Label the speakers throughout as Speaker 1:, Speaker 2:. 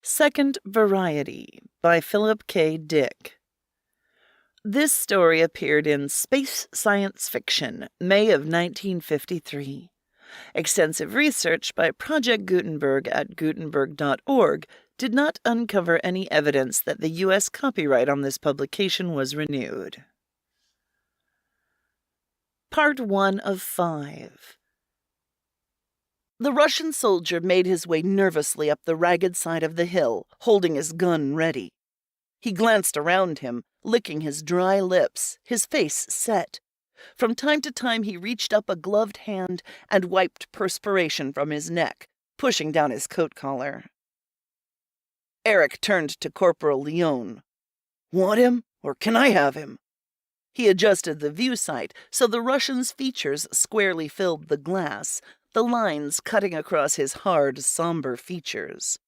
Speaker 1: Second Variety by Philip K. Dick. This story appeared in Space Science Fiction, May of 1953. Extensive research by Project Gutenberg at Gutenberg.org did not uncover any evidence that the U.S. copyright on this publication was renewed. Part 1 of 5. The Russian soldier made his way nervously up the ragged side of the hill, holding his gun ready. He glanced around him, licking his dry lips, his face set. From time to time he reached up a gloved hand and wiped perspiration from his neck, pushing down his coat collar. Eric turned to Corporal Leon. "Want him, or can I have him?" He adjusted the view sight so the Russian's features squarely filled the glass, the lines cutting across his hard, somber features.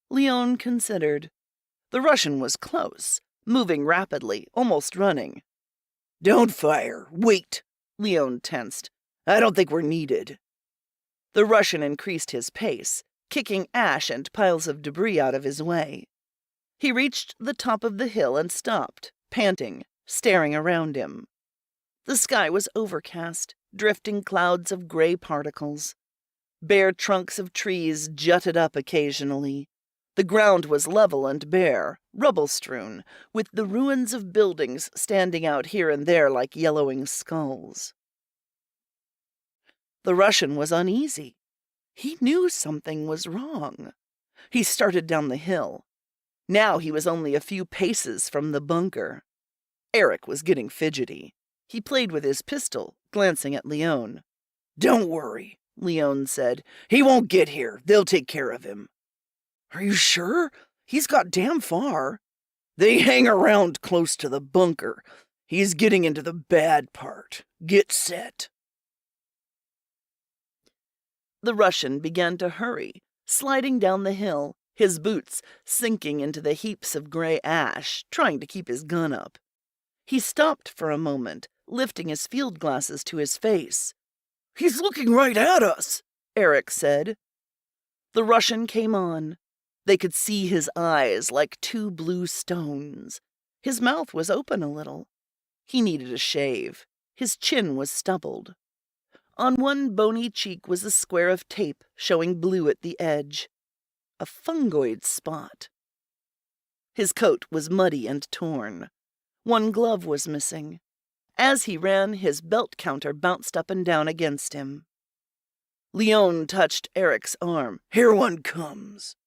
Speaker 1: Leon considered. The Russian was close, moving rapidly, almost running. "Don't fire. Wait." Leon tensed. "I don't think we're needed." The Russian increased his pace, kicking ash and piles of debris out of his way. He reached the top of the hill and stopped, panting, staring around him. The sky was overcast, drifting clouds of gray particles. Bare trunks of trees jutted up occasionally. The ground was level and bare, rubble-strewn, with the ruins of buildings standing out here and there like yellowing skulls. The Russian was uneasy. He knew something was wrong. He started down the hill. Now he was only a few paces from the bunker. Eric was getting fidgety. He played with his pistol, glancing at Leon. "Don't worry," Leon said. "He won't get here. They'll take care of him." "Are you sure? He's got damn far." "They hang around close to the bunker. He's getting into the bad part. Get set." The Russian began to hurry, sliding down the hill, his boots sinking into the heaps of gray ash, trying to keep his gun up. He stopped for a moment, lifting his field glasses to his face. "He's looking right at us," Eric said. The Russian came on. They could see his eyes like two blue stones. His mouth was open a little. He needed a shave. His chin was stubbled. On one bony cheek was a square of tape showing blue at the edge. A fungoid spot. His coat was muddy and torn. One glove was missing. As he ran, his belt counter bounced up and down against him. Leon touched Eric's arm. "Here one comes."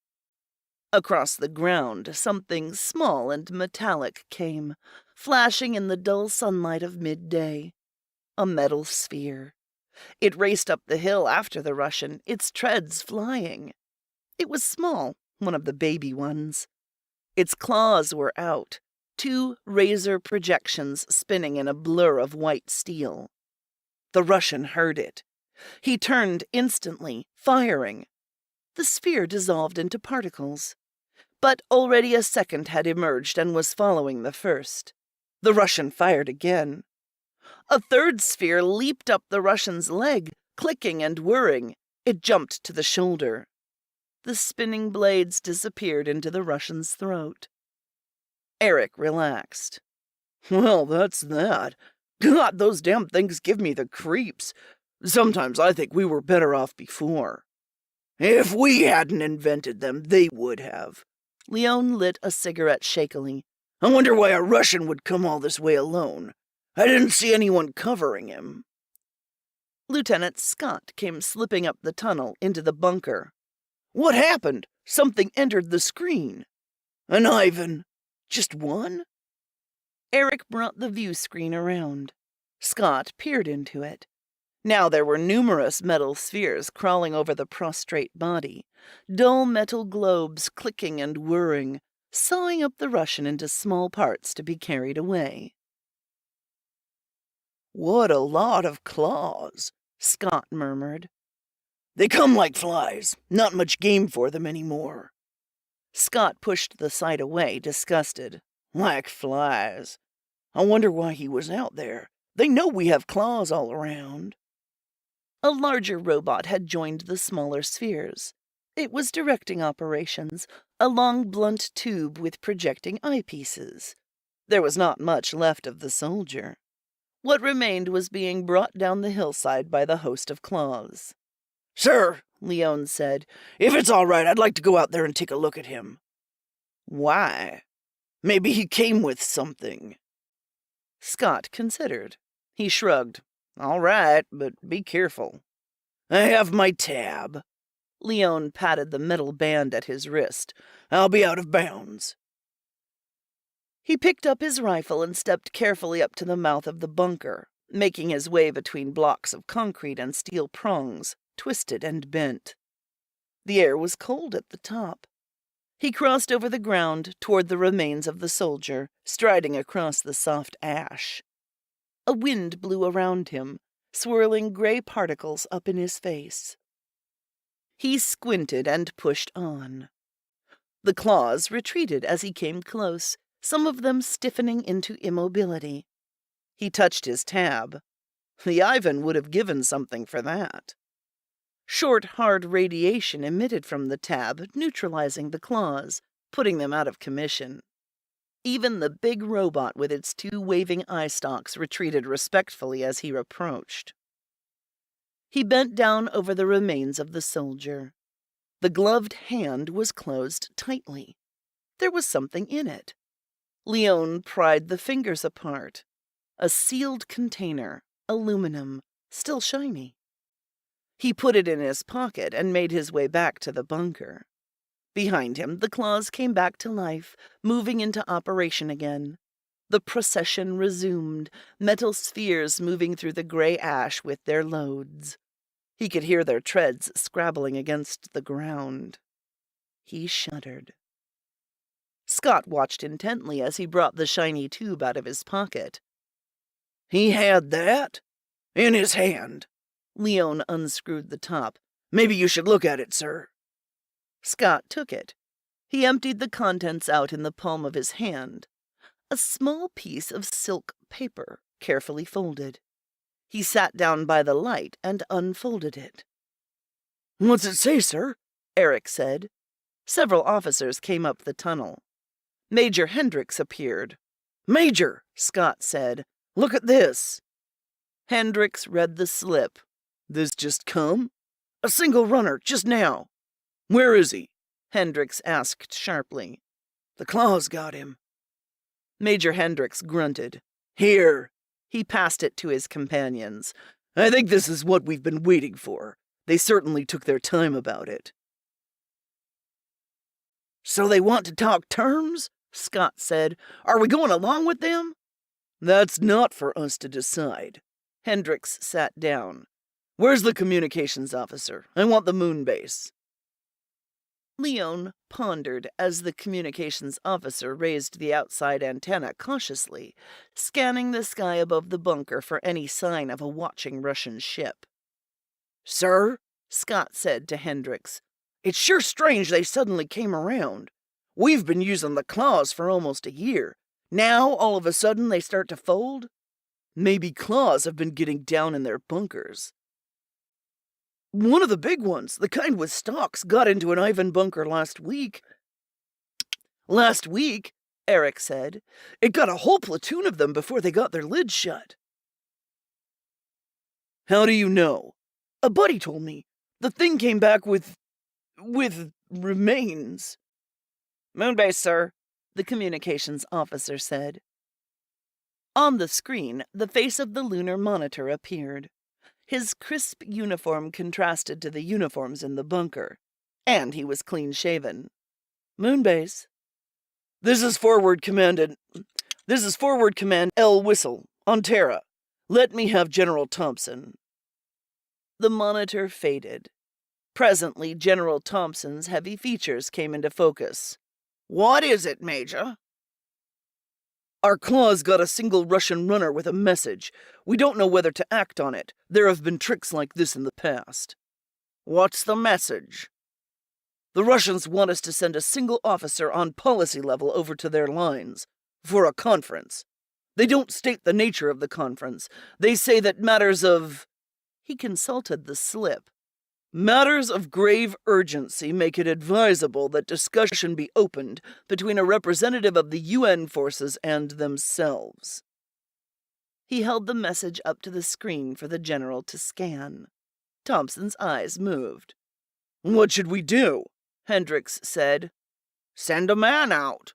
Speaker 1: Across the ground, something small and metallic came, flashing in the dull sunlight of midday. A metal sphere. It raced up the hill after the Russian, its treads flying. It was small, one of the baby ones. Its claws were out. Two razor projections spinning in a blur of white steel. The Russian heard it. He turned instantly, firing. The sphere dissolved into particles. But already a second had emerged and was following the first. The Russian fired again. A third sphere leaped up the Russian's leg, clicking and whirring. It jumped to the shoulder. The spinning blades disappeared into the Russian's throat. Eric relaxed. "Well, that's that. God, those damn things give me the creeps. Sometimes I think we were better off before." "If we hadn't invented them, they would have." Leon lit a cigarette shakily. "I wonder why a Russian would come all this way alone. I didn't see anyone covering him." Lieutenant Scott came slipping up the tunnel into the bunker. "What happened? Something entered the screen." "An Ivan. Just one?" Eric brought the view screen around. Scott peered into it. Now there were numerous metal spheres crawling over the prostrate body, dull metal globes clicking and whirring, sawing up the Russian into small parts to be carried away. "What a lot of claws," Scott murmured. "They come like flies. Not much game for them anymore." Scott pushed the sight away, disgusted. "Like flies. I wonder why he was out there. They know we have claws all around." A larger robot had joined the smaller spheres. It was directing operations, a long blunt tube with projecting eyepieces. There was not much left of the soldier. What remained was being brought down the hillside by the host of claws.
Speaker 2: "Sir," Leone said, "if it's all right, I'd like to go out there and take a look at him."
Speaker 1: Why?
Speaker 2: Maybe he came with something.
Speaker 1: Scott considered. He shrugged. All right, but be careful.
Speaker 2: I have my tab.
Speaker 1: Leone patted the metal band at his wrist.
Speaker 2: I'll be out of bounds.
Speaker 1: He picked up his rifle and stepped carefully up to the mouth of the bunker, making his way between blocks of concrete and steel prongs, twisted and bent. The air was cold at the top. He crossed over the ground toward the remains of the soldier, striding across the soft ash. A wind blew around him, swirling gray particles up in his face. He squinted and pushed on. The claws retreated as he came close, some of them stiffening into immobility. He touched his tab. The Ivan would have given something for that. Short, hard radiation emitted from the tab, neutralizing the claws, putting them out of commission. Even the big robot with its two waving eye stalks retreated respectfully as he approached. He bent down over the remains of the soldier. The gloved hand was closed tightly. There was something in it. Leone pried the fingers apart. A sealed container, aluminum, still shiny. He put it in his pocket and made his way back to the bunker. Behind him, the claws came back to life, moving into operation again. The procession resumed, metal spheres moving through the gray ash with their loads. He could hear their treads scrabbling against the ground. He shuddered. Scott watched intently as he brought the shiny tube out of his pocket.
Speaker 2: "He had that? In his hand."
Speaker 1: Leone unscrewed the top.
Speaker 2: "Maybe you should look at it, sir."
Speaker 1: Scott took it. He emptied the contents out in the palm of his hand. A small piece of silk paper, carefully folded. He sat down by the light and unfolded it.
Speaker 2: "What's it say, sir?"
Speaker 1: Eric said. Several officers came up the tunnel. Major Hendricks appeared.
Speaker 2: "Major,"
Speaker 1: Scott said,
Speaker 2: "look at this."
Speaker 1: Hendricks read the slip.
Speaker 2: "This just come? A single runner, just now. Where is he?"
Speaker 1: Hendricks asked sharply.
Speaker 2: "The claws got him."
Speaker 1: Major Hendricks grunted.
Speaker 2: "Here."
Speaker 1: He passed it to his companions.
Speaker 2: "I think this is what we've been waiting for. They certainly took their time about it." "So they want to talk terms?"
Speaker 1: Scott said.
Speaker 2: "Are we going along with them?" "That's not for us to decide."
Speaker 1: Hendricks sat down.
Speaker 2: "Where's the communications officer? I want the moon base."
Speaker 1: Leone pondered as the communications officer raised the outside antenna cautiously, scanning the sky above the bunker for any sign of a watching Russian ship.
Speaker 2: "Sir,"
Speaker 1: Scott said to Hendricks,
Speaker 2: "it's sure strange they suddenly came around. We've been using the claws for almost a year. Now, all of a sudden, they start to fold? Maybe claws have been getting down in their bunkers. One of the big ones, the kind with stalks, got into an Ivan bunker last week."
Speaker 1: "Last week?" Eric said.
Speaker 2: "It got a whole platoon of them before they got their lids shut." "How do you know?" "A buddy told me. The thing came back with remains."
Speaker 1: "Moonbase, sir," the communications officer said. On the screen, the face of the lunar monitor appeared. His crisp uniform contrasted to the uniforms in the bunker, and he was clean-shaven.
Speaker 2: "Moonbase. This is Forward Command L. Whistle, on Terra. Let me have General Thompson."
Speaker 1: The monitor faded. Presently, General Thompson's heavy features came into focus.
Speaker 2: "What is it, Major?"
Speaker 1: "Our claws got a single Russian runner with a message. We don't know whether to act on it. There have been tricks like this in the past."
Speaker 2: "What's the message?"
Speaker 1: "The Russians want us to send a single officer on policy level over to their lines, for a conference. They don't state the nature of the conference. They say that matters of..." He consulted the slip.
Speaker 2: Matters of grave urgency make it advisable that discussion be opened between a representative of the UN forces and themselves.
Speaker 1: He held the message up to the screen for the general to scan. Thompson's eyes moved.
Speaker 2: What should we do?
Speaker 1: Hendricks said.
Speaker 2: Send a man out.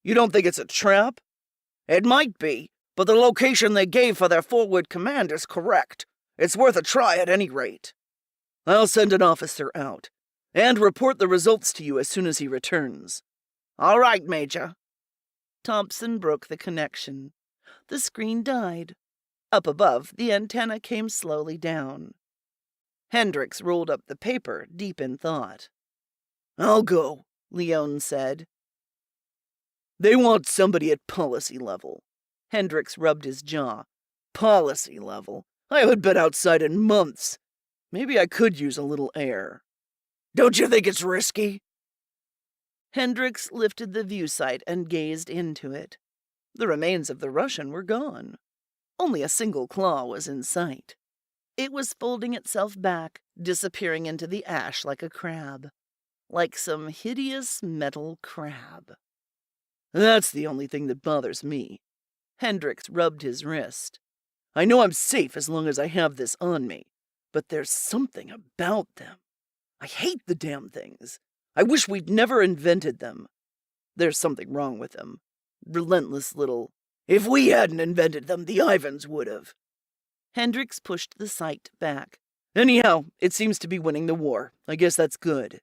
Speaker 2: You don't think it's a trap? It might be, but the location they gave for their forward command is correct. It's worth a try at any rate. I'll send an officer out, and report the results to you as soon as he returns. All right, Major.
Speaker 1: Thompson broke the connection. The screen died. Up above, the antenna came slowly down. Hendricks rolled up the paper, deep in thought.
Speaker 2: I'll go,
Speaker 1: Leone said.
Speaker 2: They want somebody at policy level.
Speaker 1: Hendricks rubbed his jaw.
Speaker 2: Policy level? I haven't been outside in months. Maybe I could use a little air. Don't you think it's risky?
Speaker 1: Hendricks lifted the view sight and gazed into it. The remains of the Russian were gone. Only a single claw was in sight. It was folding itself back, disappearing into the ash like a crab. Like some hideous metal crab.
Speaker 2: That's the only thing that bothers me.
Speaker 1: Hendricks rubbed his wrist.
Speaker 2: I know I'm safe as long as I have this on me, but there's something about them. I hate the damn things. I wish we'd never invented them. There's something wrong with them. Relentless little... If we hadn't invented them, the Ivans would have.
Speaker 1: Hendricks pushed the sight back.
Speaker 2: Anyhow, it seems to be winning the war. I guess that's good.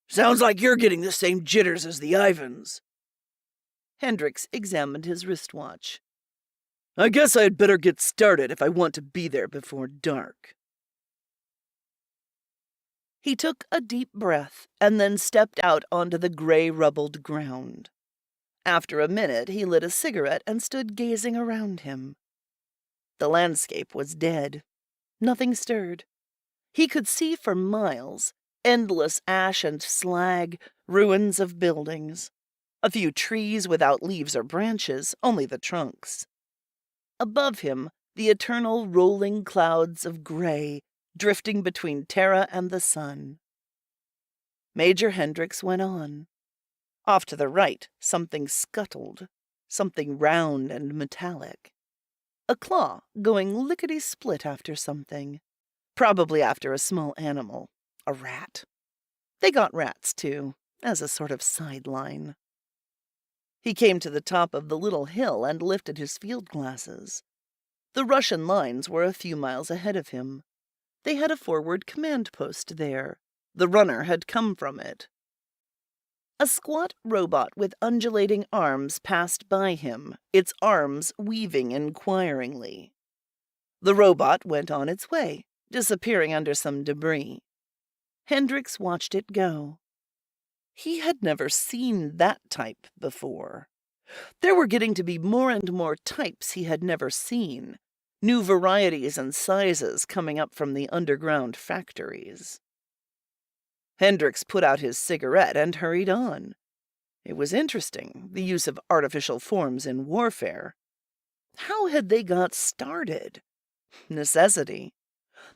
Speaker 2: Sounds like you're getting the same jitters as the Ivans.
Speaker 1: Hendricks examined his wristwatch.
Speaker 2: I guess I'd better get started if I want to be there before dark.
Speaker 1: He took a deep breath and then stepped out onto the gray rubbled ground. After a minute, he lit a cigarette and stood gazing around him. The landscape was dead. Nothing stirred. He could see for miles, endless ash and slag, ruins of buildings. A few trees without leaves or branches, only the trunks. Above him, the eternal rolling clouds of gray, drifting between Terra and the sun. Major Hendricks went on. Off to the right, something scuttled, something round and metallic. A claw going lickety-split after something, probably after a small animal, a rat. They got rats, too, as a sort of sideline. He came to the top of the little hill and lifted his field glasses. The Russian lines were a few miles ahead of him. They had a forward command post there. The runner had come from it. A squat robot with undulating arms passed by him, its arms weaving inquiringly. The robot went on its way, disappearing under some debris. Hendricks watched it go. He had never seen that type before. There were getting to be more and more types he had never seen, new varieties and sizes coming up from the underground factories. Hendricks put out his cigarette and hurried on. It was interesting, the use of artificial forms in warfare. How had they got started? Necessity.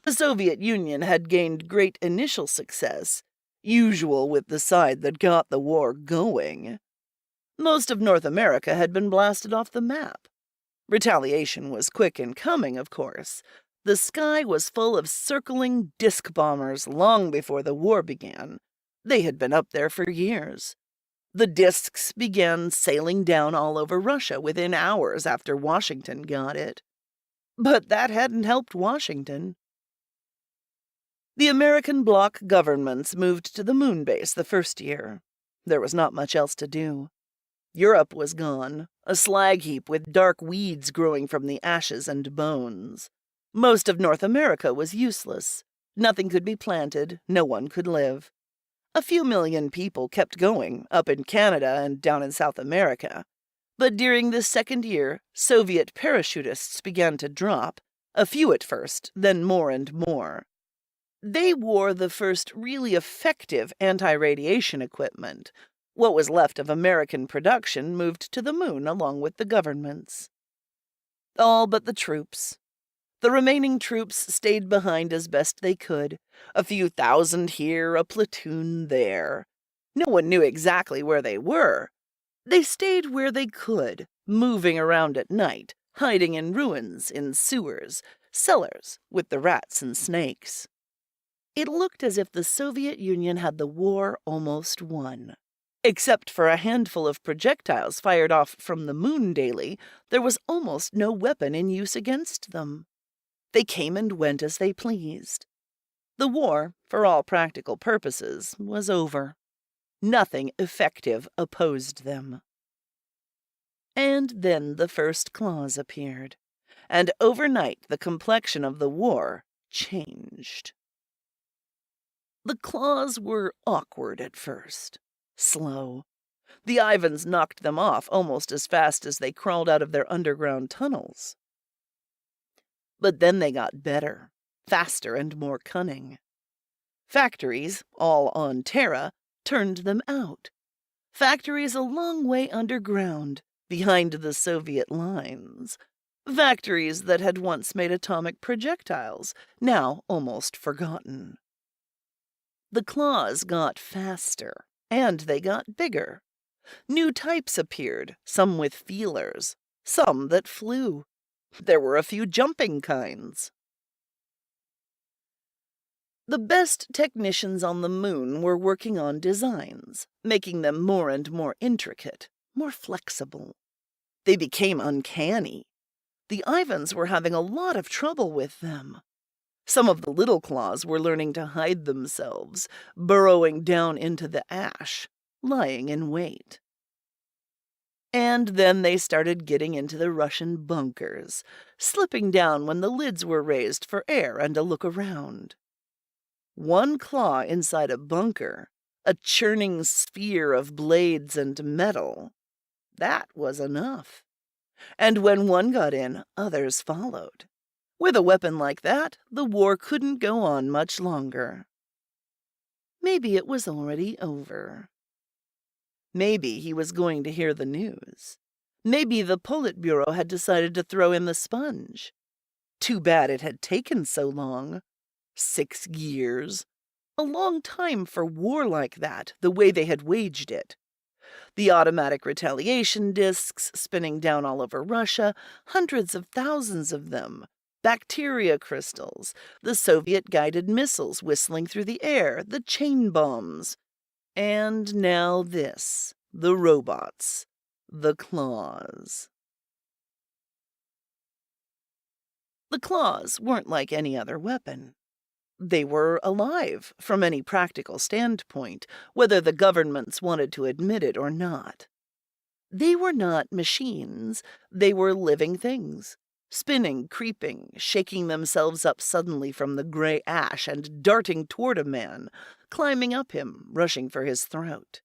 Speaker 1: The Soviet Union had gained great initial success, usual with the side that got the war going. Most of North America had been blasted off the map. Retaliation was quick in coming, of course. The sky was full of circling disc bombers long before the war began. They had been up there for years. The discs began sailing down all over Russia within hours after Washington got it. But that hadn't helped Washington. The American bloc governments moved to the moon base the first year. There was not much else to do. Europe was gone, a slag heap with dark weeds growing from the ashes and bones. Most of North America was useless. Nothing could be planted, no one could live. A few million people kept going, up in Canada and down in South America. But during this second year, Soviet parachutists began to drop, a few at first, then more and more. They wore the first really effective anti-radiation equipment. What was left of American production moved to the moon along with the governments. All but the troops. The remaining troops stayed behind as best they could, a few thousand here, a platoon there. No one knew exactly where they were. They stayed where they could, moving around at night, hiding in ruins, in sewers, cellars, with the rats and snakes. It looked as if the Soviet Union had the war almost won. Except for a handful of projectiles fired off from the moon daily, there was almost no weapon in use against them. They came and went as they pleased. The war, for all practical purposes, was over. Nothing effective opposed them. And then the first claws appeared, and overnight the complexion of the war changed. The claws were awkward at first, slow. The Ivans knocked them off almost as fast as they crawled out of their underground tunnels. But then they got better, faster and more cunning. Factories, all on Terra, turned them out. Factories a long way underground, behind the Soviet lines. Factories that had once made atomic projectiles, now almost forgotten. The claws got faster, and they got bigger. New types appeared, some with feelers, some that flew. There were a few jumping kinds. The best technicians on the moon were working on designs, making them more and more intricate, more flexible. They became uncanny. The Ivans were having a lot of trouble with them. Some of the little claws were learning to hide themselves, burrowing down into the ash, lying in wait. And then they started getting into the Russian bunkers, slipping down when the lids were raised for air and a look around. One claw inside a bunker, a churning sphere of blades and metal. That was enough. And when one got in, others followed. With a weapon like that, the war couldn't go on much longer. Maybe it was already over. Maybe he was going to hear the news. Maybe the Politburo had decided to throw in the sponge. Too bad it had taken so long. 6 years. A long time for war like that, the way they had waged it. The automatic retaliation discs spinning down all over Russia, hundreds of thousands of them. Bacteria crystals, the Soviet-guided missiles whistling through the air, the chain bombs. And now this, the robots, the claws. The claws weren't like any other weapon. They were alive from any practical standpoint, whether the governments wanted to admit it or not. They were not machines, they were living things. Spinning, creeping, shaking themselves up suddenly from the gray ash and darting toward a man, climbing up him, rushing for his throat.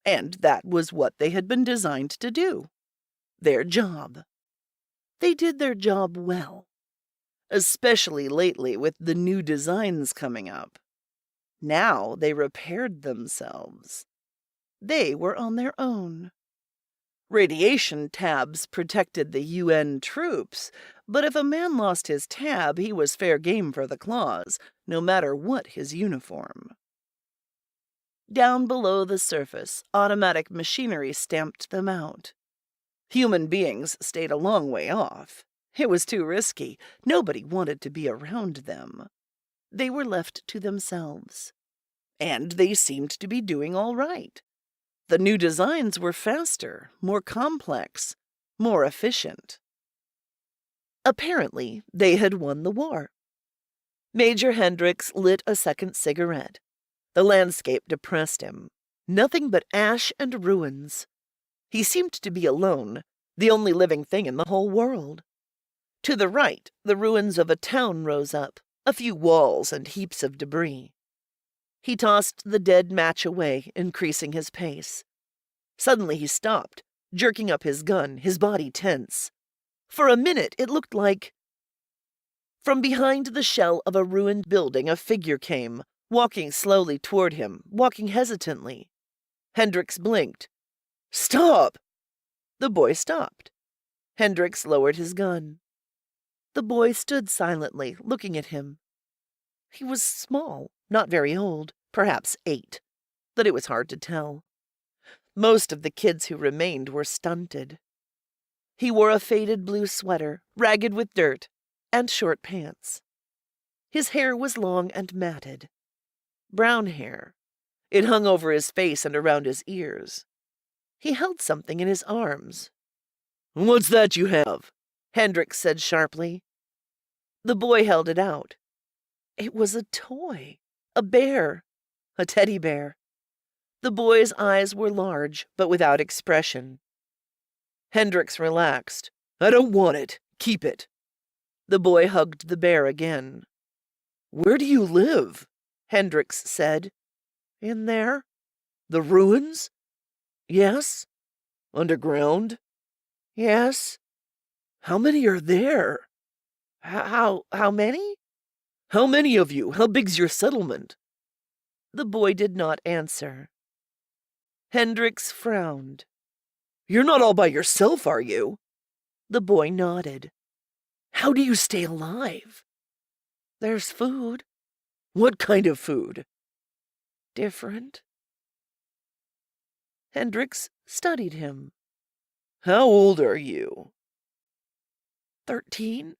Speaker 1: And that was what they had been designed to do. Their job. They did their job well. Especially lately with the new designs coming up. Now they repaired themselves. They were on their own. Radiation tabs protected the UN troops, but if a man lost his tab, he was fair game for the claws, no matter what his uniform. Down below the surface, automatic machinery stamped them out. Human beings stayed a long way off. It was too risky. Nobody wanted to be around them. They were left to themselves. And they seemed to be doing all right. The new designs were faster, more complex, more efficient. Apparently, they had won the war. Major Hendricks lit a second cigarette. The landscape depressed him. Nothing but ash and ruins. He seemed to be alone, the only living thing in the whole world. To the right, the ruins of a town rose up, a few walls and heaps of debris. He tossed the dead match away, increasing his pace. Suddenly he stopped, jerking up his gun, his body tense. For a minute it looked like... From behind the shell of a ruined building a figure came, walking slowly toward him, walking hesitantly. Hendricks blinked. "Stop!" The boy stopped. Hendricks lowered his gun. The boy stood silently, looking at him. He was small, not very old, perhaps 8, but it was hard to tell. Most of the kids who remained were stunted. He wore a faded blue sweater, ragged with dirt, and short pants. His hair was long and matted. Brown hair. It hung over his face and around his ears. He held something in his arms.
Speaker 2: "What's that you have?"
Speaker 1: Hendricks said sharply. The boy held it out. It was a toy. A bear. A teddy bear. The boy's eyes were large, but without expression. Hendricks relaxed.
Speaker 2: "I don't want it. Keep it."
Speaker 1: The boy hugged the bear again.
Speaker 2: "Where do you live?"
Speaker 1: Hendricks said. "In there."
Speaker 2: "The ruins?"
Speaker 1: "Yes."
Speaker 2: "Underground?"
Speaker 1: "Yes."
Speaker 2: "How many are there?"
Speaker 1: How many?"
Speaker 2: "How many of you? How big's your settlement?"
Speaker 1: The boy did not answer. Hendricks frowned.
Speaker 2: "You're not all by yourself, are you?"
Speaker 1: The boy nodded.
Speaker 2: "How do you stay alive?"
Speaker 1: "There's food."
Speaker 2: "What kind of food?"
Speaker 1: "Different." Hendricks studied him.
Speaker 2: "How old are you?"
Speaker 1: 13.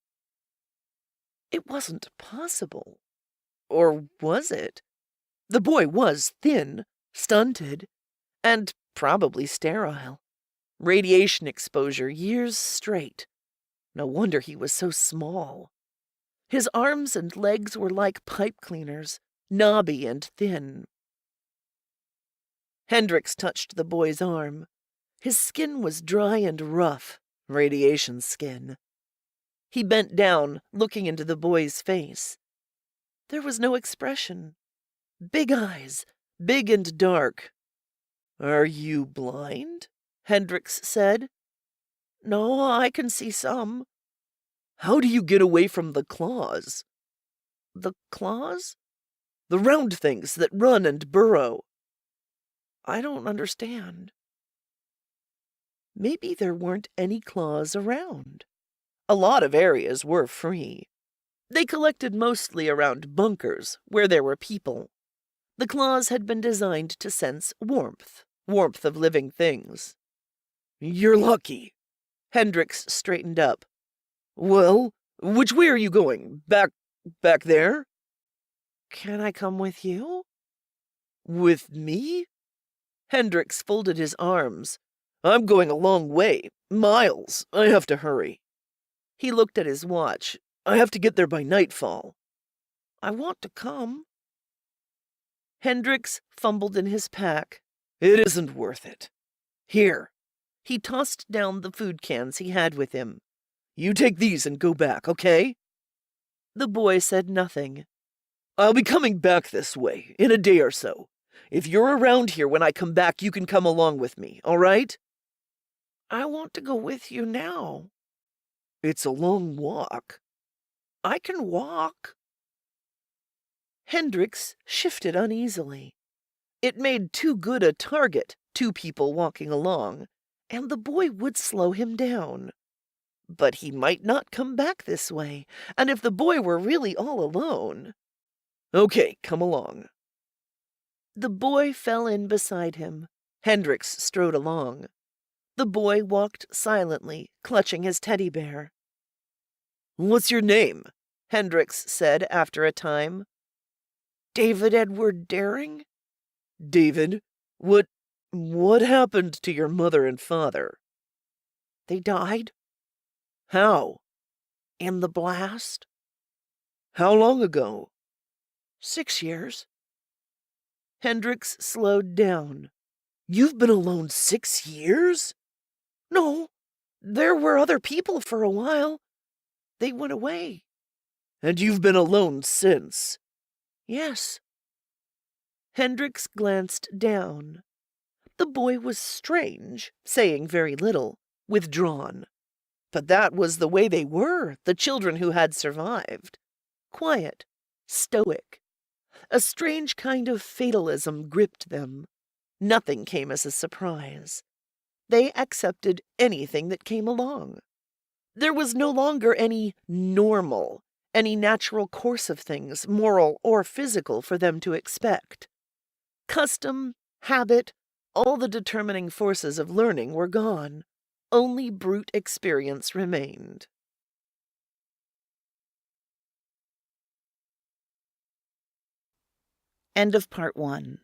Speaker 1: It wasn't possible. Or was it? The boy was thin, stunted, and probably sterile. Radiation exposure years straight. No wonder he was so small. His arms and legs were like pipe cleaners, knobby and thin. Hendricks touched the boy's arm. His skin was dry and rough, radiation skin. He bent down, looking into the boy's face. There was no expression. Big eyes, big and dark.
Speaker 2: "Are you blind?"
Speaker 1: Hendricks said. "No, I can see some."
Speaker 2: "How do you get away from the claws?"
Speaker 1: "The claws?"
Speaker 2: "The round things that run and burrow."
Speaker 1: "I don't understand." Maybe there weren't any claws around. A lot of areas were free. They collected mostly around bunkers, where there were people. The claws had been designed to sense warmth of living things.
Speaker 2: "You're lucky."
Speaker 1: Hendricks straightened up.
Speaker 2: "Well, which way are you going? Back there?"
Speaker 1: "Can I come with you?"
Speaker 2: "With me?"
Speaker 1: Hendricks folded his arms.
Speaker 2: "I'm going a long way. Miles. I have to hurry."
Speaker 1: He looked at his watch.
Speaker 2: "I have to get there by nightfall."
Speaker 1: "I want to come." Hendricks fumbled in his pack.
Speaker 2: "It isn't worth it. Here."
Speaker 1: He tossed down the food cans he had with him.
Speaker 2: "You take these and go back, okay?"
Speaker 1: The boy said nothing.
Speaker 2: "I'll be coming back this way, in a day or so. If you're around here when I come back, you can come along with me, all right?"
Speaker 1: "I want to go with you now."
Speaker 2: "It's a long walk."
Speaker 1: "I can walk." Hendricks shifted uneasily. It made too good a target, 2 people walking along, and the boy would slow him down. But he might not come back this way, and if the boy were really all alone...
Speaker 2: "Okay, come along."
Speaker 1: The boy fell in beside him. Hendricks strode along. The boy walked silently, clutching his teddy bear.
Speaker 2: "What's your name?"
Speaker 1: Hendricks said after a time. "David Edward Daring."
Speaker 2: "David, what happened to your mother and father?"
Speaker 1: "They died."
Speaker 2: "How?"
Speaker 1: "In the blast."
Speaker 2: "How long ago?"
Speaker 1: 6 years. Hendricks slowed down.
Speaker 2: "You've been alone 6 years?"
Speaker 1: "No, there were other people for a while. They went away."
Speaker 2: "And you've been alone since?"
Speaker 1: "Yes." Hendricks glanced down. The boy was strange, saying very little, withdrawn. But that was the way they were, the children who had survived. Quiet, stoic. A strange kind of fatalism gripped them. Nothing came as a surprise. They accepted anything that came along. There was no longer any normal, any natural course of things, moral or physical, for them to expect. Custom, habit, all the determining forces of learning were gone. Only brute experience remained. End of part 1.